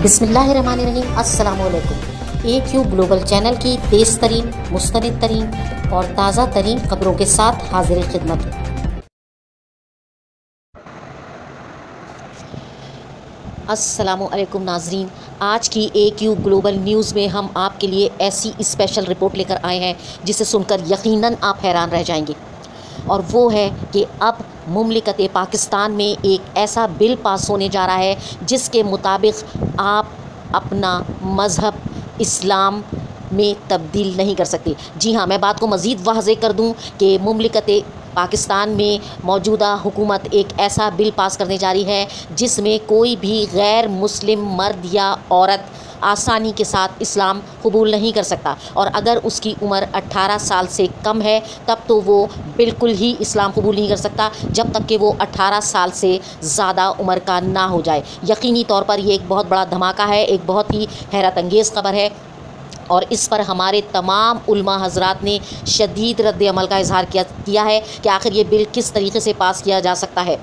बिस्मिल्लाहिर्रहमानिर्रहीम। अस्सलामुअलैकुम। AQ global channel की तेज़ तरीन, मुस्तनिद तरीन और ताज़ा तरीन खबरों के साथ हाजिर खिदमत। अस्सलामुअलैकुम नाजरीन, आज की AQ ग्लोबल न्यूज़ में हम आपके लिए ऐसी स्पेशल रिपोर्ट लेकर आए हैं जिसे सुनकर यकीनन आप हैरान रह जाएंगे। और वो है कि अब मुमलिकत पाकिस्तान में एक ऐसा बिल पास होने जा रहा है जिसके मुताबिक आप अपना मज़हब इस्लाम में तब्दील नहीं कर सकते। जी हाँ, मैं बात को मज़ीद वाज़ेह कर दूं कि मुमलिकत पाकिस्तान में मौजूदा हुकूमत एक ऐसा बिल पास करने जा रही है जिसमें कोई भी गैर मुस्लिम मर्द या औरत आसानी के साथ इस्लाम कबूल नहीं कर सकता, और अगर उसकी उम्र 18 साल से कम है तब तो वो बिल्कुल ही इस्लाम कबूल नहीं कर सकता जब तक कि वो 18 साल से ज़्यादा उम्र का ना हो जाए। यकीनी तौर पर ये एक बहुत बड़ा धमाका है, एक बहुत ही हैरत अंगेज़ खबर है, और इस पर हमारे तमाम उलमा हज़रात ने शदीद रद्द अमल का इजहार किया है कि आखिर ये बिल किस तरीके से पास किया जा सकता है।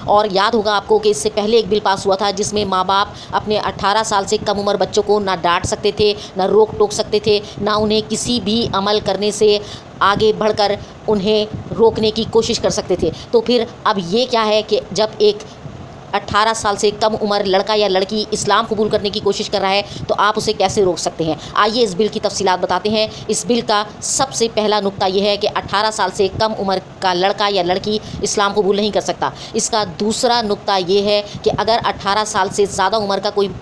और याद होगा आपको कि इससे पहले एक बिल पास हुआ था जिसमें माँ बाप अपने 18 साल से कम उम्र बच्चों को ना डांट सकते थे, ना रोक टोक सकते थे, ना उन्हें किसी भी अमल करने से आगे बढ़कर उन्हें रोकने की कोशिश कर सकते थे। तो फिर अब ये क्या है कि जब एक 18 साल से कम उम्र लड़का या लड़की इस्लाम कबूल करने की कोशिश कर रहा है तो आप उसे कैसे रोक सकते हैं। आइए इस बिल की तफसीलात बताते हैं। इस बिल का सबसे पहला नुक्ता यह है कि 18 साल से कम उम्र का लड़का या लड़की इस्लाम कबूल नहीं कर सकता। इसका दूसरा नुक्ता यह है कि अगर 18 साल से ज़्यादा उम्र का कोई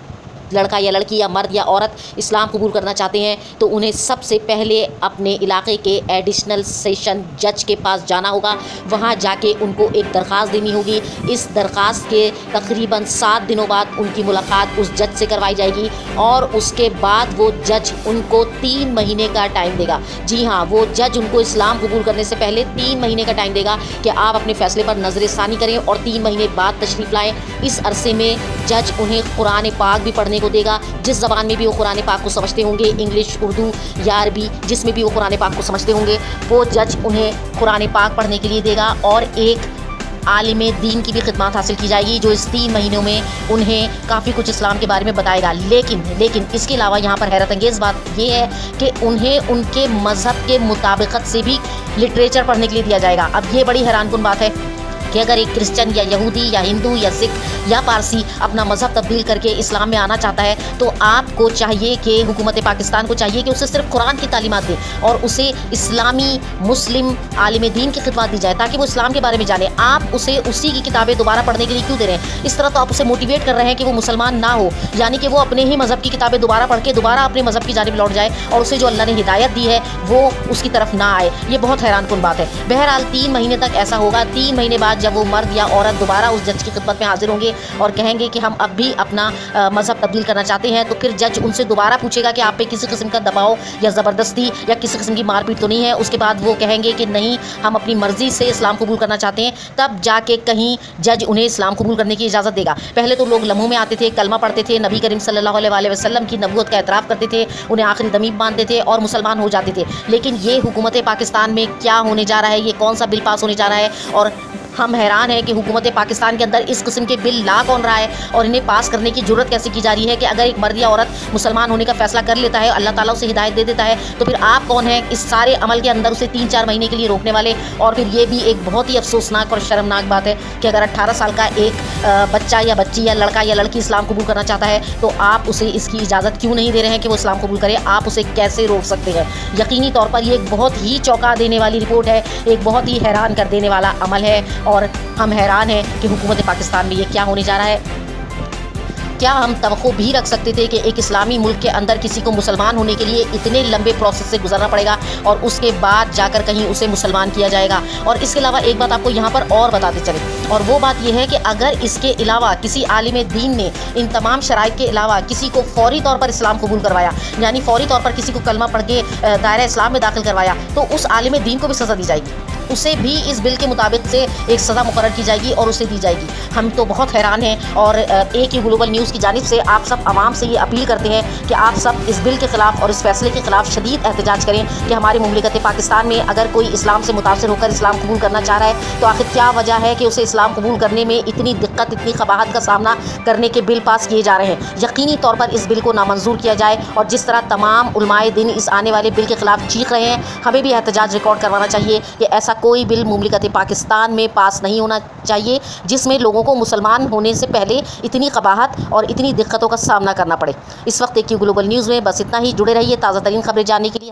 लड़का या लड़की या मर्द या औरत इस्लाम कबूल करना चाहते हैं तो उन्हें सबसे पहले अपने इलाके के एडिशनल सेशन जज के पास जाना होगा। वहां जाके उनको एक दरख्वास्त देनी होगी। इस दरख्वास्त के तकरीबन 7 दिनों बाद उनकी मुलाकात उस जज से करवाई जाएगी और उसके बाद वो जज उनको 3 महीने का टाइम देगा। जी हाँ, वो जज उनको इस्लाम कबूल करने से पहले 3 महीने का टाइम देगा कि आप अपने फ़ैसले पर नज़र-ए-सानी करें और 3 महीने बाद तशरीफ़ लाएँ। इस अरसे में जज उन्हें कुरान पाक भी पढ़ने को देगा, जिस ज़बान में भी वो कुरान पाक को समझते होंगे, इंग्लिश, उर्दू या अरबी, जिसमें भी वो कुरान पाक को समझते होंगे, वो जज उन्हें कुरान पाक पढ़ने के लिए देगा। और एक आलिम दीन की भी खिदमत हासिल की जाएगी जो इस 3 महीनों में उन्हें काफ़ी कुछ इस्लाम के बारे में बताएगा। लेकिन इसके अलावा यहाँ पर हैरत अंगेज़ बात यह है कि उन्हें उनके मज़हब के मुताबिकत से भी लिटरेचर पढ़ने के लिए दिया जाएगा। अब ये बड़ी हैरानकुन बात है कि अगर एक क्रिश्चियन या यहूदी या हिंदू या सिख या पारसी अपना मज़हब तब्दील करके इस्लाम में आना चाहता है तो आपको चाहिए कि हुकूमत पाकिस्तान को चाहिए कि उसे सिर्फ कुरान की तालीमात दे और उसे इस्लामी मुस्लिम आलिम दीन की खिदमत दी जाए ताकि वो इस्लाम के बारे में जाने। आप उसे उसी की किताबें दोबारा पढ़ने के लिए क्यों दे रहे हैं? इस तरह तो आप उसे मोटिवेट कर रहे हैं कि वो मुसलमान ना हो, यानी कि वो अपने ही मज़हब की किताबें दोबारा पढ़ के दोबारा अपने मज़हब की जानिब लौट जाए और उसे जो अल्लाह ने हिदायत दी है वो उसकी तरफ ना आए। ये बहुत हैरानकुन बात है। बहरहाल 3 महीने तक ऐसा होगा। 3 महीने बाद जब वो मर्द या औरत दोबारा उस जज की खिदमत में हाजिर होंगे और कहेंगे कि हम अब भी अपना मज़हब तब्दील करना चाहते हैं, तो फिर जज उनसे दोबारा पूछेगा कि आप पे किसी किस्म का दबाव या ज़बरदस्ती या किसी किस्म की मारपीट तो नहीं है। उसके बाद वो कहेंगे कि नहीं, हम अपनी मर्ज़ी से इस्लाम कबूल करना चाहते हैं, तब जाके कहीं जज उन्हें इस्लाम कबूल करने की इजाज़त देगा। पहले तो लोग लम्हों में आते थे, कलमा पढ़ते थे, नबी करीम सल्लल्लाहु अलैहि वसल्लम की नबूवत का एतराफ़ करते थे, उन्हें आखिरी दमीब बांधते थे और मुसलमान हो जाते थे। लेकिन ये हुकूमत पाकिस्तान में क्या होने जा रहा है, ये कौन सा बिल पास होने जा रहा है, और हम हैरान हैं कि हुकूमत पाकिस्तान के अंदर इस किस्म के बिल ला कौन रहा है और इन्हें पास करने की ज़रूरत कैसे की जा रही है कि अगर एक मर्द या औरत मुसलमान होने का फ़ैसला कर लेता है, अल्लाह ताला उसे हिदायत दे देता है, तो फिर आप कौन हैं इस सारे अमल के अंदर उसे 3-4 महीने के लिए रोकने वाले। और फिर ये भी एक बहुत ही अफसोसनाक और शर्मनाक बात है कि अगर 18 साल का एक बच्चा या बच्ची या लड़का या लड़की इस्लाम कबूल करना चाहता है तो आप उसे इसकी इजाज़त क्यों नहीं दे रहे हैं कि वो इस्लाम कबूल करे? आप उसे कैसे रोक सकते हैं? यकीनी तौर पर ये एक बहुत ही चौंका देने वाली रिपोर्ट है, एक बहुत ही हैरान कर देने वाला अमल है, और हम हैरान हैं कि हुकूमत पाकिस्तान में ये क्या होने जा रहा है। क्या हम तवक्को भी रख सकते थे कि एक इस्लामी मुल्क के अंदर किसी को मुसलमान होने के लिए इतने लंबे प्रोसेस से गुजरना पड़ेगा और उसके बाद जाकर कहीं उसे मुसलमान किया जाएगा? और इसके अलावा एक बात आपको यहाँ पर और बताते चले, और वो बात यह है कि अगर इसके अलावा किसी आलिम दीन ने इन तमाम शराइत के अलावा किसी को फौरी तौर पर इस्लाम कबूल करवाया, यानी फौरी तौर पर किसी को कलमा पढ़ के दायरा इस्लाम में दाखिल करवाया, तो उस आलिम दीन को भी सज़ा दी जाएगी, उसे भी इस बिल के मुताबिक से एक सज़ा मुकर्रर की जाएगी और उसे दी जाएगी। हम तो बहुत हैरान हैं और AQ ग्लोबल न्यूज़ की जानिब से आप सब आवाम से ये अपील करते हैं कि आप सब इस बिल के ख़िलाफ़ और इस फैसले के ख़िलाफ़ शदीद एहतजाज करें कि हमारी मुमलिकत पाकिस्तान में अगर कोई इस्लाम से मुतासर होकर इस्लाम कबूल करना चाह रहा है तो आखिर क्या वजह है कि उसे इस्लाम कबूल करने में इतनी दिक्कत, इतनी क़बाहत का सामना करने के बिल पास किए जा रहे हैं। यकीनी तौर पर इस बिल को नामंजूर किया जाए और जिस तरह तमाम उलमाए दिन इस आने वाले बिल के ख़िलाफ़ चीख रहे हैं, हमें भी एहतजाज रिकॉर्ड करवाना चाहिए कि ऐसा कोई बिल मुमलिकत पाकिस्तान में पास नहीं होना चाहिए जिसमें लोगों को मुसलमान होने से पहले इतनी क़बाहत और इतनी दिक्कतों का सामना करना पड़े। इस वक्त AQ ग्लोबल न्यूज़ में बस इतना ही। जुड़े रहिए ताज़ा तरीन खबरें जानने के लिए।